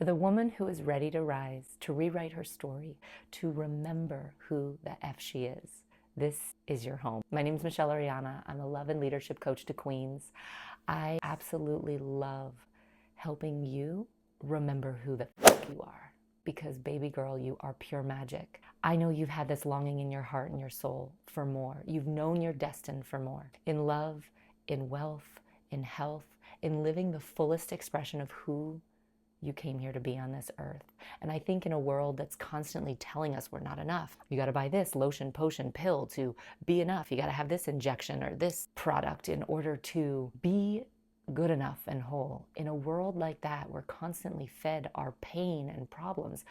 For the woman who is ready to rise, to rewrite her story, to remember who the F she is, this is your home. My name is Michelle Ariana. I'm a love and leadership coach to queens. I absolutely love helping you remember who the fuck you are. Because baby girl, you are pure magic. I know you've had this longing in your heart and your soul for more. You've known you're destined for more. In love, in wealth, in health, in living the fullest expression of who you came here to be on this earth. And I think in a world that's constantly telling us we're not enough, you got to buy this lotion, potion, pill to be enough. You got to have this injection or this product in order to be good enough and whole. In a world like that, we're constantly fed our pain and problems.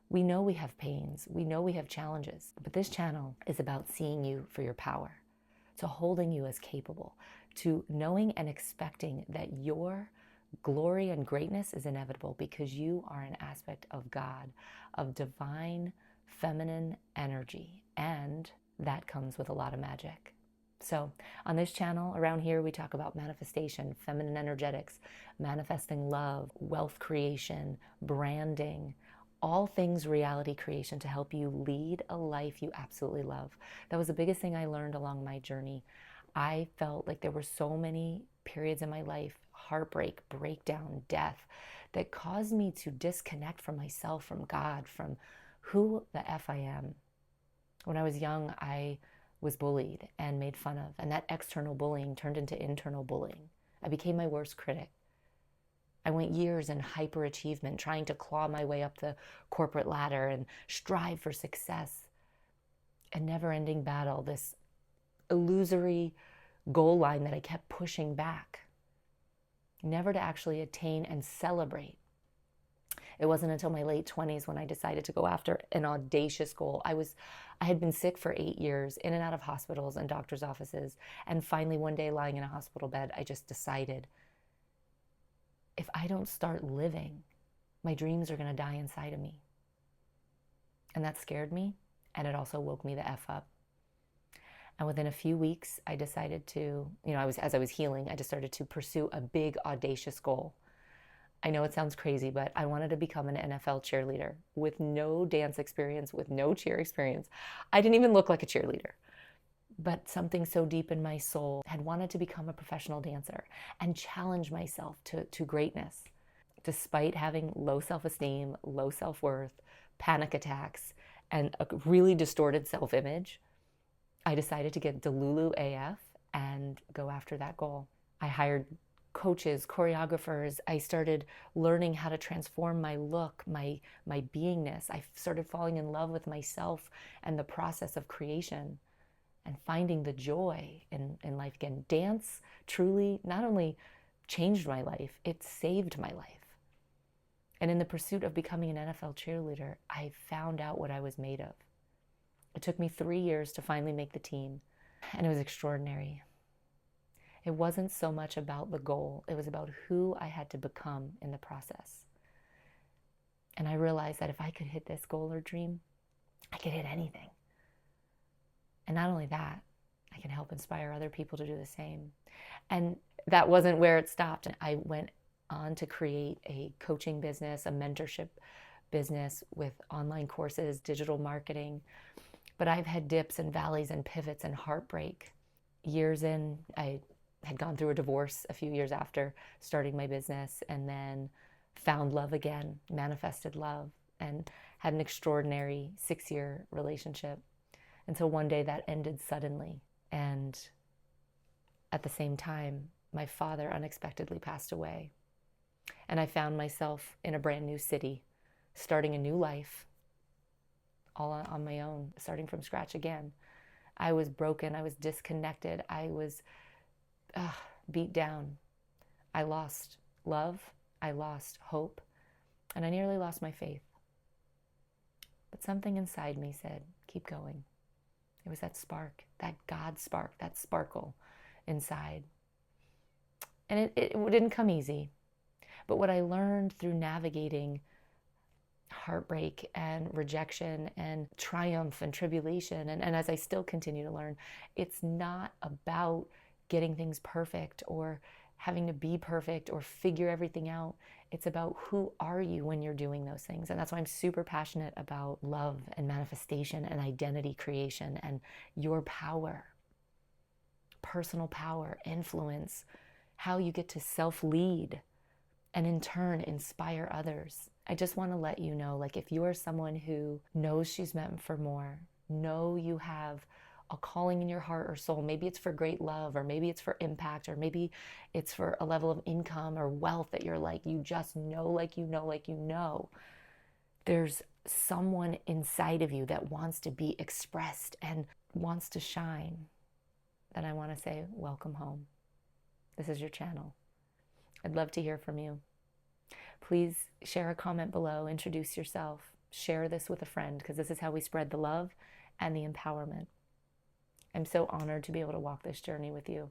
We know we have pains. We know we have challenges. But this channel is about seeing you for your power, to holding you as capable, to knowing and expecting that your glory and greatness is inevitable because you are an aspect of God, of divine feminine energy, and that comes with a lot of magic. So on this channel around here, we talk about manifestation, feminine energetics, manifesting love, wealth creation, branding, all things reality creation to help you lead a life you absolutely love. That was the biggest thing I learned along my journey. I felt like there were so many periods in my life, heartbreak, breakdown, death, that caused me to disconnect from myself, from God, from who the F I am. When I was young, I was bullied and made fun of, and that external bullying turned into internal bullying. I became my worst critic. I went years in hyperachievement, trying to claw my way up the corporate ladder and strive for success. A never-ending battle, this illusory goal line that I kept pushing back, never to actually attain and celebrate. It wasn't until my late 20s when I decided to go after an audacious goal. I had been sick for 8 years, in and out of hospitals and doctors' offices, and finally one day lying in a hospital bed, I just decided, if I don't start living, my dreams are going to die inside of me. And that scared me, and it also woke me the F up. And within a few weeks, I decided to, as I was healing, I just started to pursue a big, audacious goal. I know it sounds crazy, but I wanted to become an NFL cheerleader with no dance experience, with no cheer experience. I didn't even look like a cheerleader. But something so deep in my soul had wanted to become a professional dancer and challenge myself to greatness. Despite having low self-esteem, low self-worth, panic attacks, and a really distorted self-image, I decided to get Delulu AF and go after that goal. I hired coaches, choreographers. I started learning how to transform my look, my beingness. I started falling in love with myself and the process of creation and finding the joy in life again. Dance truly not only changed my life, it saved my life. And in the pursuit of becoming an NFL cheerleader, I found out what I was made of. It took me 3 years to finally make the team, and it was extraordinary. It wasn't so much about the goal, it was about who I had to become in the process. And I realized that if I could hit this goal or dream, I could hit anything. And not only that, I can help inspire other people to do the same. And that wasn't where it stopped. I went on to create a coaching business, a mentorship business with online courses, digital marketing. But I've had dips and valleys and pivots and heartbreak. Years in, I had gone through a divorce a few years after starting my business, and then found love again, manifested love, and had an extraordinary 6-year relationship until one day that ended suddenly. And at the same time, my father unexpectedly passed away. And I found myself in a brand new city, starting a new life, all on my own, starting from scratch again. I was broken. I was disconnected. I was beat down. I lost love. I lost hope. And I nearly lost my faith. But something inside me said, keep going. It was that spark, that God spark, that sparkle inside. And it didn't come easy. But what I learned through navigating heartbreak and rejection and triumph and tribulation, and as I still continue to learn, it's not about getting things perfect or having to be perfect or figure everything out. It's about who are you when you're doing those things. And that's why I'm super passionate about love and manifestation and identity creation and your power, personal power, influence, how you get to self-lead and in turn inspire others. I just want to let you know, like, if you are someone who knows she's meant for more, know you have a calling in your heart or soul, maybe it's for great love, or maybe it's for impact, or maybe it's for a level of income or wealth that you're like, you just know, there's someone inside of you that wants to be expressed and wants to shine, then I want to say, welcome home. This is your channel. I'd love to hear from you. Please share a comment below, introduce yourself, share this with a friend, because this is how we spread the love and the empowerment. I'm so honored to be able to walk this journey with you.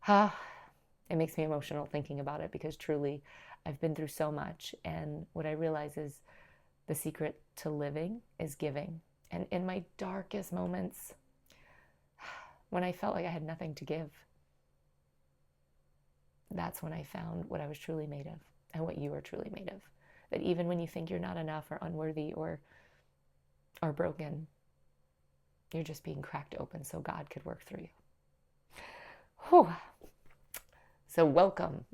It makes me emotional thinking about it, because truly I've been through so much, and what I realize is the secret to living is giving. And in my darkest moments, when I felt like I had nothing to give, that's when I found what I was truly made of and what you are truly made of. That even when you think you're not enough or unworthy or broken, you're just being cracked open so God could work through you. Whew. So welcome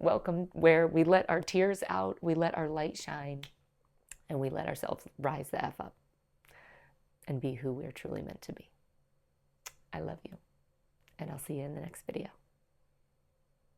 where we let our tears out, we let our light shine, and we let ourselves rise the F up and be who we're truly meant to be. I love you, and I'll see you in the next video.